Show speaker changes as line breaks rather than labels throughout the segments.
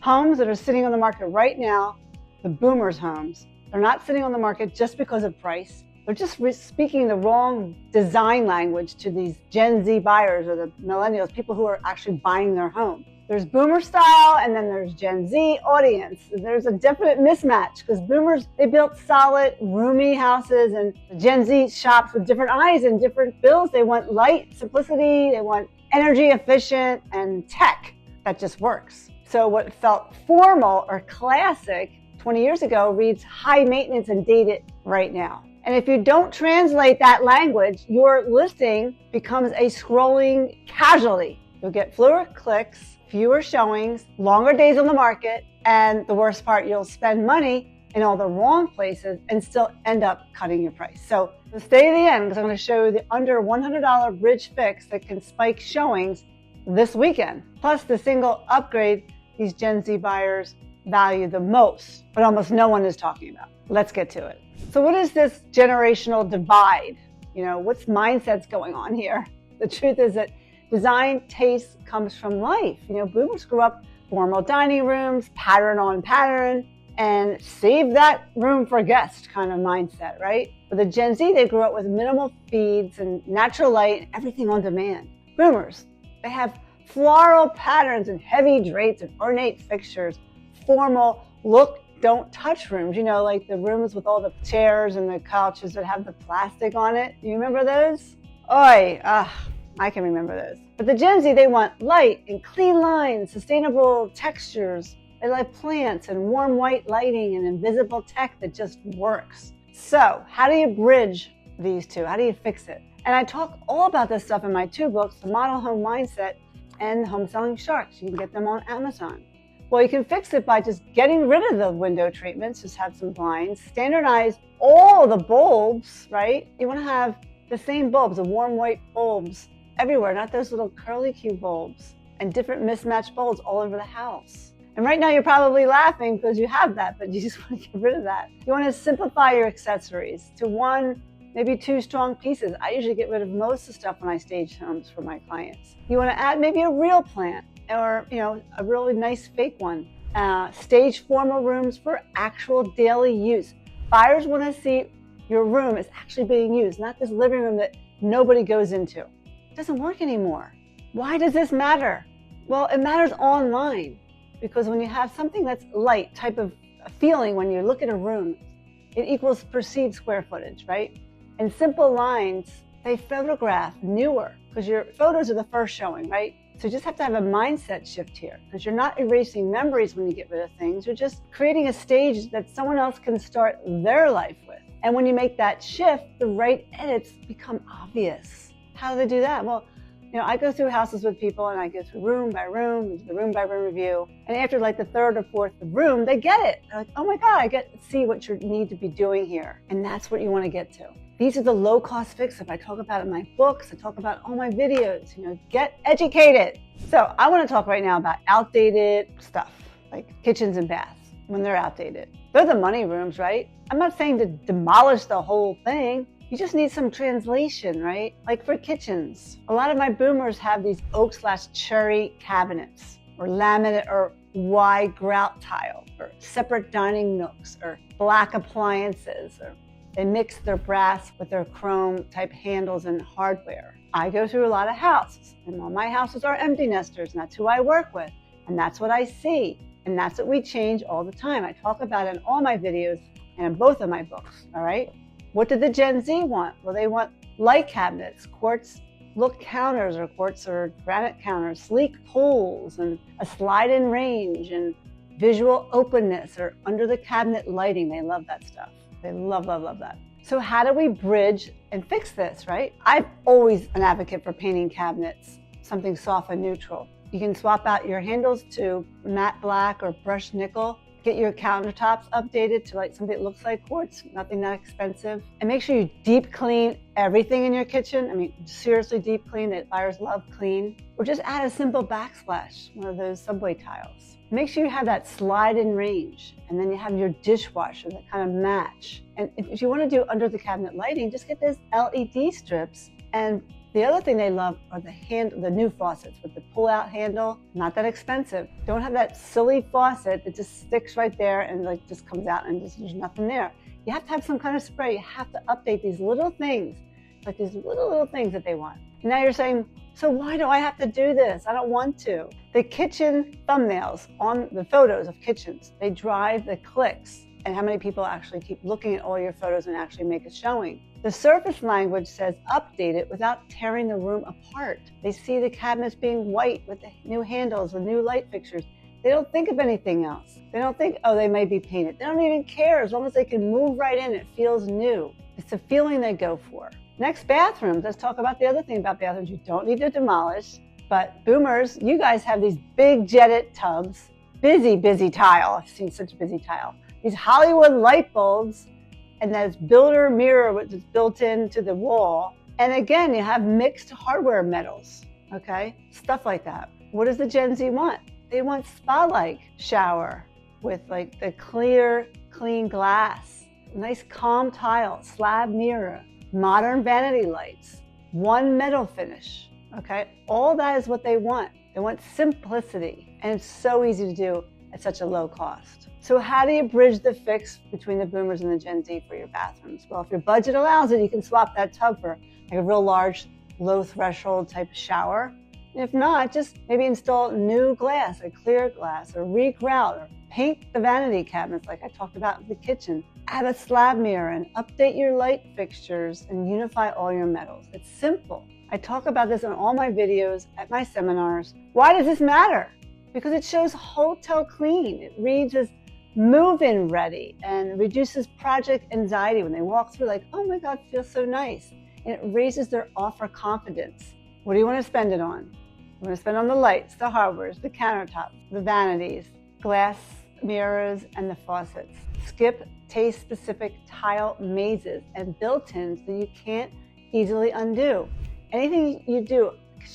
Homes that are sitting on the market right now, the boomers' homes, they're not sitting on the market just because of price. They're just speaking the wrong design language to these Gen Z buyers or the millennials, people who are actually buying their home. There's boomer style and then there's Gen Z audience. There's a definite mismatch because boomers, they built solid, roomy houses, and Gen Z shops with different eyes and different bills. They want light, simplicity, they want energy efficient and tech that just works. So what felt formal or classic 20 years ago reads high maintenance and dated right now. And if you don't translate that language, your listing becomes a scrolling casualty. You'll get fewer clicks, fewer showings, longer days on the market, and the worst part, you'll spend money in all the wrong places and still end up cutting your price. So stay to the end because I'm going to show you the under $100 bridge fix that can spike showings this weekend. Plus the single upgrade these Gen Z buyers value the most, but almost no one is talking about. Let's get to it. So what is this generational divide? What's mindsets going on here? The truth is that design taste comes from life. Boomers grew up formal dining rooms, pattern on pattern, and save that room for guests kind of mindset, right? But the Gen Z, they grew up with minimal feeds and natural light and everything on demand. Boomers, they have floral patterns and heavy drapes and ornate fixtures, formal look, don't touch rooms, like the rooms with all the chairs and the couches that have the plastic on it. You remember those? I can remember those. But the Gen Z, they want light and clean lines, sustainable textures. They like plants and warm white lighting and invisible tech that just works. So how do you bridge these two? How do you fix it? And I talk all about this stuff in my two books, The Model Home Mindset and Home Selling Sharks. You can get them on Amazon. Well, you can fix it by just getting rid of the window treatments, just have some blinds, standardize all the bulbs, right? You want to have the same bulbs, the warm white bulbs everywhere, not those little curly Q bulbs, and different mismatched bulbs all over the house. And right now you're probably laughing because you have that, but you just want to get rid of that. You want to simplify your accessories to one, maybe two strong pieces. I usually get rid of most of the stuff when I stage homes for my clients. You want to add maybe a real plant or a really nice fake one. Stage formal rooms for actual daily use. Buyers want to see your room is actually being used, not this living room that nobody goes into. It doesn't work anymore. Why does this matter? Well, it matters online because when you have something that's light type of feeling when you look at a room, it equals perceived square footage, right? And simple lines, they photograph newer because your photos are the first showing, right? So you just have to have a mindset shift here because you're not erasing memories when you get rid of things. You're just creating a stage that someone else can start their life with. And when you make that shift, the right edits become obvious. How do they do that? Well, I go through houses with people and I go through room by room, the room by room review. And after like the third or fourth room, they get it. They're like, oh my God, I get to see what you need to be doing here. And that's what you want to get to. These are the low-cost fixes. I talk about it in my books. I talk about all my videos. Get educated. So I want to talk right now about outdated stuff, like kitchens and baths when they're outdated. They're the money rooms, right? I'm not saying to demolish the whole thing. You just need some translation, right? Like for kitchens. A lot of my boomers have these oak/cherry cabinets or laminate or wide grout tile or separate dining nooks or black appliances or they mix their brass with their chrome type handles and hardware. I go through a lot of houses and all my houses are empty nesters and that's who I work with and that's what I see and that's what we change all the time. I talk about it in all my videos and in both of my books, all right? What did the Gen Z want? Well, they want light cabinets, quartz look counters or quartz or granite counters, sleek pools and a slide-in range and visual openness or under the cabinet lighting. They love that stuff. They love, love, love that. So how do we bridge and fix this, right? I'm always an advocate for painting cabinets, something soft and neutral. You can swap out your handles to matte black or brushed nickel. Get your countertops updated to like something that looks like quartz, nothing that expensive. And make sure you deep clean everything in your kitchen. I mean, seriously deep clean, that buyers love clean. Or just add a simple backsplash, one of those subway tiles. Make sure you have that slide-in range, and then you have your dishwasher that kind of match. And if you want to do under the cabinet lighting, just get those LED strips and The other thing they love are the new faucets with the pull-out handle. Not that expensive. Don't have that silly faucet that just sticks right there and like just comes out and just there's nothing there. You have to have some kind of spray. You have to update these little things, like these little things that they want. And now you're saying, so why do I have to do this? I don't want to. The kitchen thumbnails on the photos of kitchens, they drive the clicks and how many people actually keep looking at all your photos and actually make a showing. The surface language says update it without tearing the room apart. They see the cabinets being white with the new handles, with new light fixtures. They don't think of anything else. They don't think, oh, they might be painted. They don't even care. As long as they can move right in, it feels new. It's the feeling they go for. Next, bathrooms. Let's talk about the other thing about bathrooms. You don't need to demolish, but boomers, you guys have these big jetted tubs, busy tile. I've seen such busy tile. These Hollywood light bulbs, and that builder mirror which is built into the wall. And again, you have mixed hardware metals, okay? Stuff like that. What does the Gen Z want? They want spa-like shower with like the clear, clean glass, nice calm tile, slab mirror, modern vanity lights, one metal finish, okay? All that is what they want. They want simplicity, and it's so easy to do at such a low cost. So how do you bridge the fix between the boomers and the Gen Z for your bathrooms? Well, if your budget allows it, you can swap that tub for like a real large, low threshold type of shower. And if not, just maybe install new glass, like clear glass, or regrout, or paint the vanity cabinets like I talked about in the kitchen. Add a slab mirror and update your light fixtures and unify all your metals. It's simple. I talk about this in all my videos, at my seminars. Why does this matter? Because it shows hotel clean. It reads as move-in ready and reduces project anxiety when they walk through like, oh my God, it feels so nice. And it raises their offer confidence. What do you want to spend it on? You want to spend on the lights, the hardwares, the countertops, the vanities, glass mirrors, and the faucets. Skip taste-specific tile mazes and built-ins that you can't easily undo. Anything you do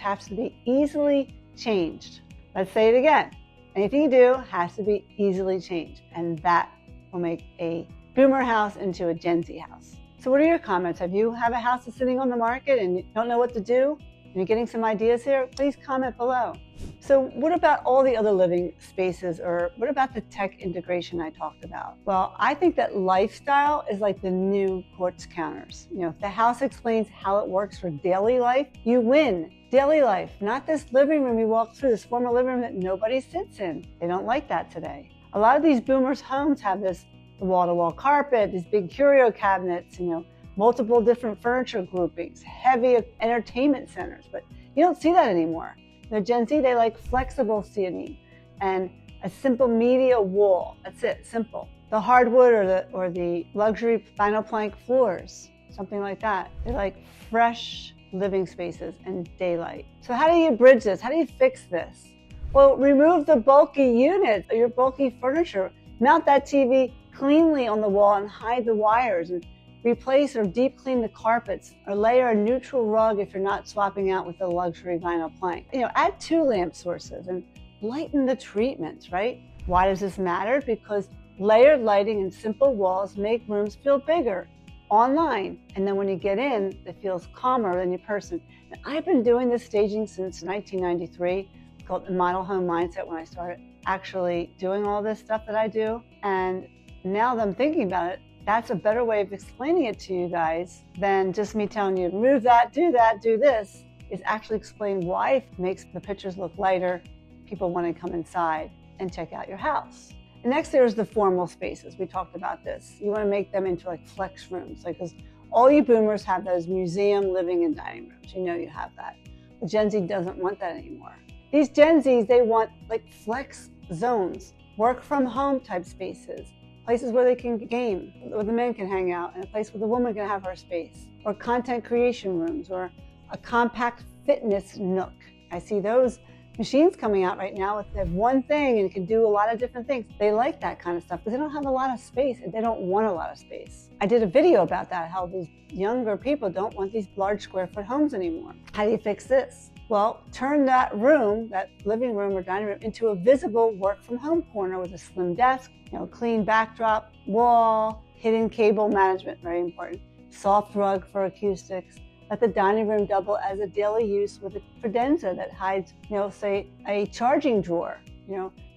has to be easily changed. Let's say it again. Anything you do has to be easily changed, and that will make a boomer house into a Gen Z house. So what are your comments? Have you have a house that's sitting on the market and you don't know what to do? And you're getting some ideas here? Please comment below. So what about all the other living spaces, or what about the tech integration I talked about? Well, I think that lifestyle is like the new quartz counters. You know, if the house explains how it works for daily life, you win. Daily life, not this living room you walk through, this formal living room that nobody sits in. They don't like that today. A lot of these boomers' homes have this wall-to-wall carpet, these big curio cabinets, you know, multiple different furniture groupings, heavy entertainment centers, but you don't see that anymore. The Gen Z, they like flexible seating and a simple media wall. That's it, simple. The hardwood or the luxury vinyl plank floors, something like that. They like fresh living spaces and daylight. So how do you bridge this? How do you fix this? Well, remove the bulky units or your bulky furniture. Mount that TV cleanly on the wall and hide the wires, and replace or deep clean the carpets, or layer a neutral rug if you're not swapping out with the luxury vinyl plank. You know, add 2 lamp sources and lighten the treatments, right? Why does this matter? Because layered lighting and simple walls make rooms feel bigger online, and then when you get in, it feels calmer than your person. And I've been doing this staging since 1993, called the model home mindset, when I started actually doing all this stuff that I do. And now that I'm thinking about it, that's a better way of explaining it to you guys than just me telling you, move that, do this, is actually explain why it makes the pictures look lighter. People want to come inside and check out your house. And next, there's the formal spaces. We talked about this. You want to make them into like flex rooms, like, because all you boomers have those museum living and dining rooms. You know you have that. The Gen Z doesn't want that anymore. These Gen Zs, they want like flex zones, work from home type spaces, places where they can game, where the men can hang out, and a place where the woman can have her space, or content creation rooms, or a compact fitness nook. I see those machines coming out right now. They have one thing and it can do a lot of different things. They like that kind of stuff because they don't have a lot of space and they don't want a lot of space. I did a video about that, how these younger people don't want these large square foot homes anymore. How do you fix this? Well, turn that room, that living room or dining room, into a visible work from home corner with a slim desk, you know, clean backdrop, wall, hidden cable management, very important, soft rug for acoustics, Let the dining room double as a daily use with a credenza that hides, say a charging drawer,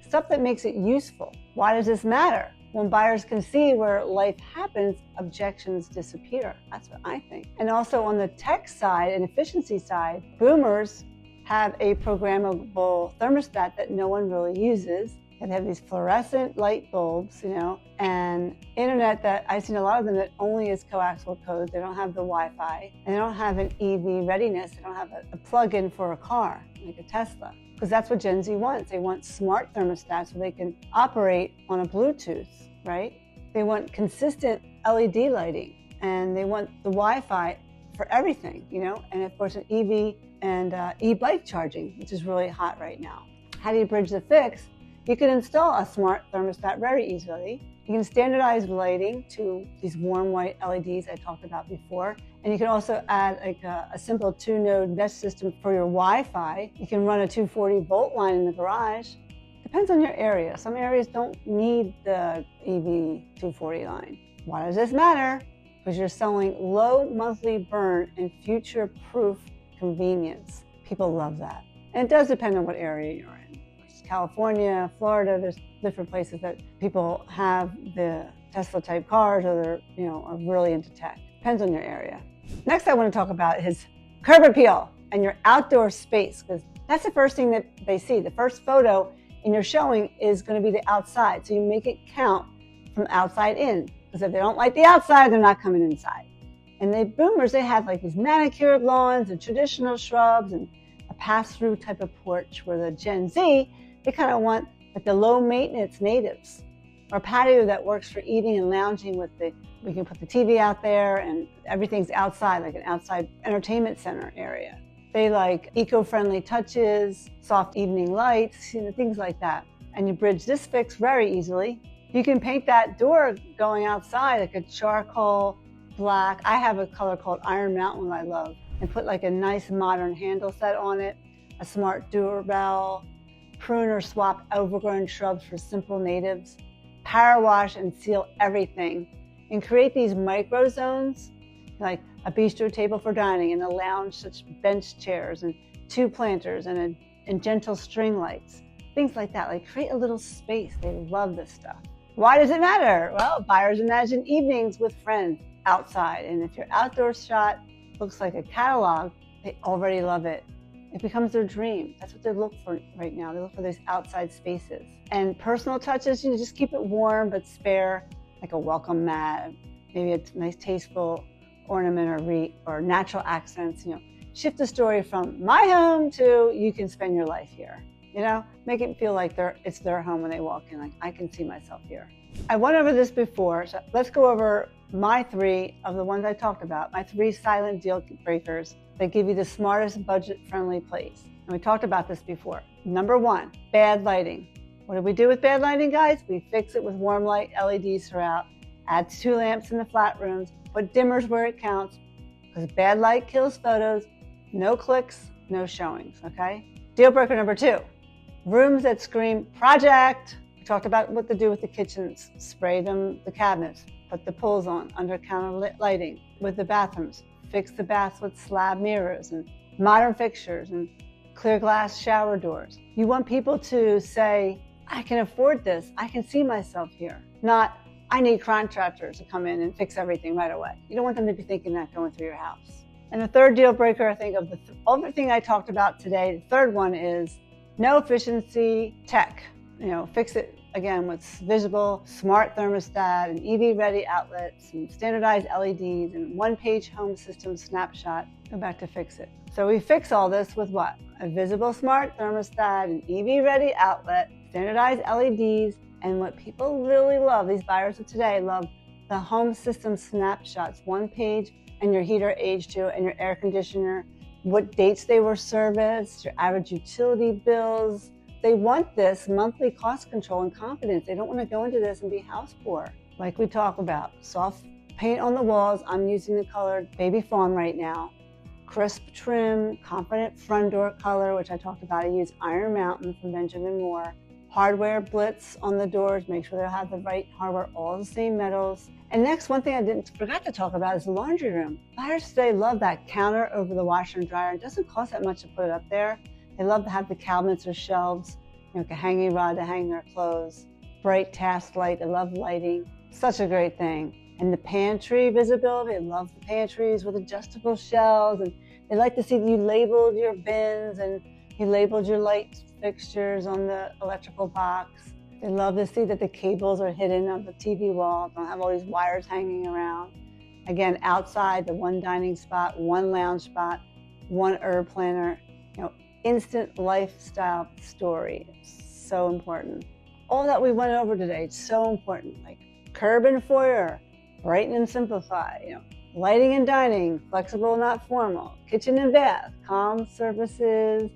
stuff that makes it useful. Why does this matter? When buyers can see where life happens, objections disappear. That's what I think. And also on the tech side and efficiency side, boomers have a programmable thermostat that no one really uses. And they have these fluorescent light bulbs, and internet that I've seen a lot of them that only is coaxial code. They don't have the Wi-Fi, and they don't have an EV readiness. They don't have a plug-in for a car, like a Tesla. Because that's what Gen Z wants. They want smart thermostats so they can operate on a Bluetooth, right? They want consistent LED lighting, and they want the Wi-Fi for everything, and of course an EV and e-bike charging, which is really hot right now. How do you bridge the fix? You can install a smart thermostat very easily. You can standardize lighting to these warm white LEDs I talked about before. And you can also add a simple 2-node mesh system for your Wi-Fi. You can run a 240-volt line in the garage. Depends on your area. Some areas don't need the EV 240 line. Why does this matter? Because you're selling low monthly burn and future-proof convenience. People love that. And it does depend on what area you're in. California, Florida, there's different places that people have the Tesla type cars, or they're, are really into tech. Depends on your area. Next, I want to talk about is curb appeal and your outdoor space, because that's the first thing that they see. The first photo in your showing is going to be the outside. So you make it count from outside in, because if they don't like the outside, they're not coming inside. And the boomers, they have like these manicured lawns and traditional shrubs and a pass-through type of porch, where the Gen Z, they kind of want like the low maintenance natives, or a patio that works for eating and lounging we can put the TV out there and everything's outside, like an outside entertainment center area. They like eco-friendly touches, soft evening lights, things like that. And you bridge this fix very easily. You can paint that door going outside like a charcoal black. I have a color called Iron Mountain I love, and put like a nice modern handle set on it, a smart doorbell, prune or swap overgrown shrubs for simple natives, power wash and seal everything, and create these micro zones like a bistro table for dining and a lounge, such bench chairs and 2 planters and gentle string lights, things like that. Like create a little space. They love this stuff. Why does it matter? Well, buyers imagine evenings with friends outside, and if your outdoor shot looks like a catalog, they already love it. It becomes their dream. That's what they look for right now. They look for these outside spaces. And personal touches, just keep it warm but spare, like a welcome mat, maybe a nice tasteful ornament or natural accents. Shift the story from my home to you can spend your life here. Make it feel like it's their home when they walk in, like I can see myself here. I went over this before, so let's go over my 3 of the ones I talked about, my 3 silent deal breakers that give you the smartest budget-friendly place. And we talked about this before. Number 1, bad lighting. What do we do with bad lighting, guys? We fix it with warm light LEDs throughout, add 2 lamps in the flat rooms, put dimmers where it counts, because bad light kills photos, no clicks, no showings, okay? Deal breaker number 2, rooms that scream project. We talked about what to do with the kitchens, spray the cabinets, put the pulls on, under counter lighting. With the bathrooms, fix the baths with slab mirrors and modern fixtures and clear glass shower doors. You want people to say, I can afford this, I can see myself here. Not, I need contractors to come in and fix everything right away. You don't want them to be thinking that going through your house. And the third deal breaker, I think, of everything I talked about today, the third one is no efficiency tech. Fix it again with visible, smart thermostat and EV-ready outlets and standardized LEDs and one-page home system snapshot. Go back to fix it. So we fix all this with what? A visible, smart thermostat, an EV-ready outlet, standardized LEDs, and what people really love, these buyers of today love the home system snapshots, 1 page, and your heater age to, and your air conditioner, what dates they were serviced, your average utility bills. They want this monthly cost control and confidence. They don't want to go into this and be house poor. Like we talk about, soft paint on the walls. I'm using the color Baby Fawn right now. Crisp trim, confident front door color, which I talked about. I use Iron Mountain from Benjamin Moore. hardware blitz on the doors, make sure they have the right hardware, all the same metals. And next, one thing I forgot to talk about is the laundry room. Buyers today love that counter over the washer and dryer. It doesn't cost that much to put it up there. They love to have the cabinets or shelves, like a hanging rod to hang their clothes, bright task light. They love lighting. Such a great thing. And the pantry visibility, they love the pantries with adjustable shelves, and they like to see that you labeled your bins and you labeled your light fixtures on the electrical box. They love to see that the cables are hidden on the TV wall, don't have all these wires hanging around. Again, outside, the one dining spot, one lounge spot, one herb planter, instant lifestyle story. So important. All that we went over today, it's so important. Like curb and foyer, brighten and simplify, lighting and dining, flexible, not formal, kitchen and bath, calm services,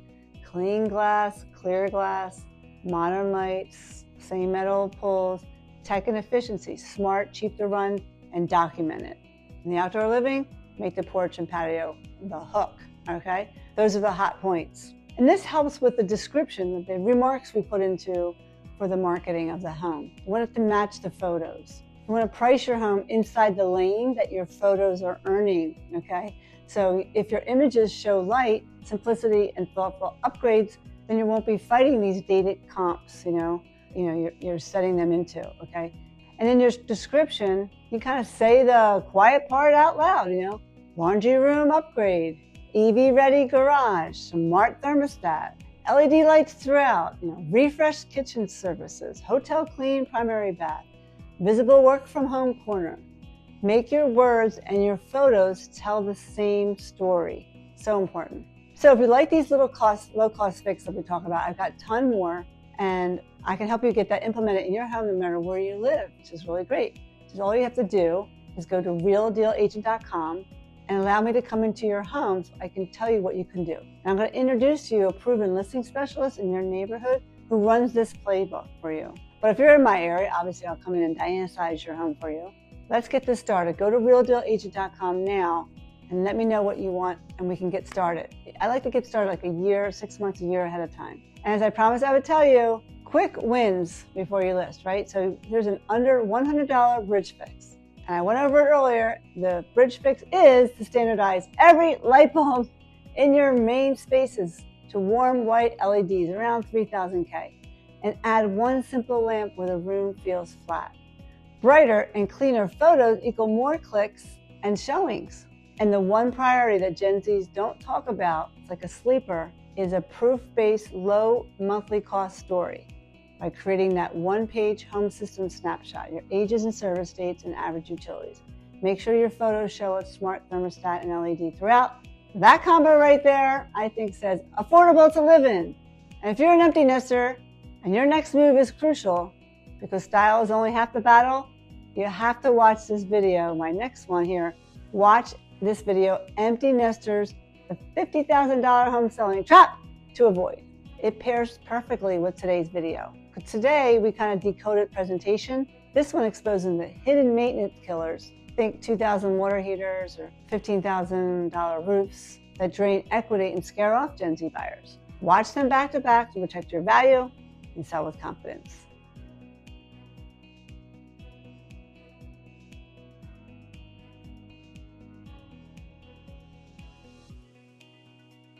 clean glass, clear glass, modern lights, same metal pulls, tech and efficiency, smart, cheap to run, and document it. In the outdoor living, make the porch and patio the hook, okay? Those are the hot points. And this helps with the description, the remarks we put into for the marketing of the home. You want it to match the photos. You want to price your home inside the lane that your photos are earning, okay? So if your images show light, simplicity, and thoughtful upgrades, then you won't be fighting these dated comps, you're setting them into, okay? And in your description, you kind of say the quiet part out loud, laundry room upgrade, EV-ready garage, smart thermostat, LED lights throughout, refreshed kitchen services, hotel clean primary bath, visible work from home corner. Make your words and your photos tell the same story. So important. So if you like these little low-cost fixes that we talk about, I've got a ton more, and I can help you get that implemented in your home no matter where you live, which is really great. So all you have to do is go to realdealagent.com and allow me to come into your home so I can tell you what you can do. And I'm going to introduce you a proven listing specialist in your neighborhood who runs this playbook for you. But if you're in my area, obviously I'll come in and Diana-size your home for you. Let's get this started. Go to realdealagent.com now and let me know what you want and we can get started. I like to get started like a year, 6 months, a year ahead of time. And as I promised I would tell you, quick wins before you list, right? So here's an under $100 bridge fix. And I went over it earlier. The bridge fix is to standardize every light bulb in your main spaces to warm white LEDs around 3000K and add one simple lamp where the room feels flat. Brighter and cleaner photos equal more clicks and showings. And the one priority that Gen Zs don't talk about, it's like a sleeper, is a proof-based low monthly cost story by creating that one-page home system snapshot, your ages and service dates and average utilities. Make sure your photos show a smart thermostat and LED throughout. That combo right there, I think, says affordable to live in. And if you're an empty nester and your next move is crucial because style is only half the battle, you have to watch this video, my next one here. Watch this video, Empty Nesters, the $50,000 home selling trap to avoid. It pairs perfectly with today's video. Today, we kind of decoded presentation. This one exposing the hidden maintenance killers. Think 2,000 water heaters or $15,000 roofs that drain equity and scare off Gen Z buyers. Watch them back to back to protect your value and sell with confidence.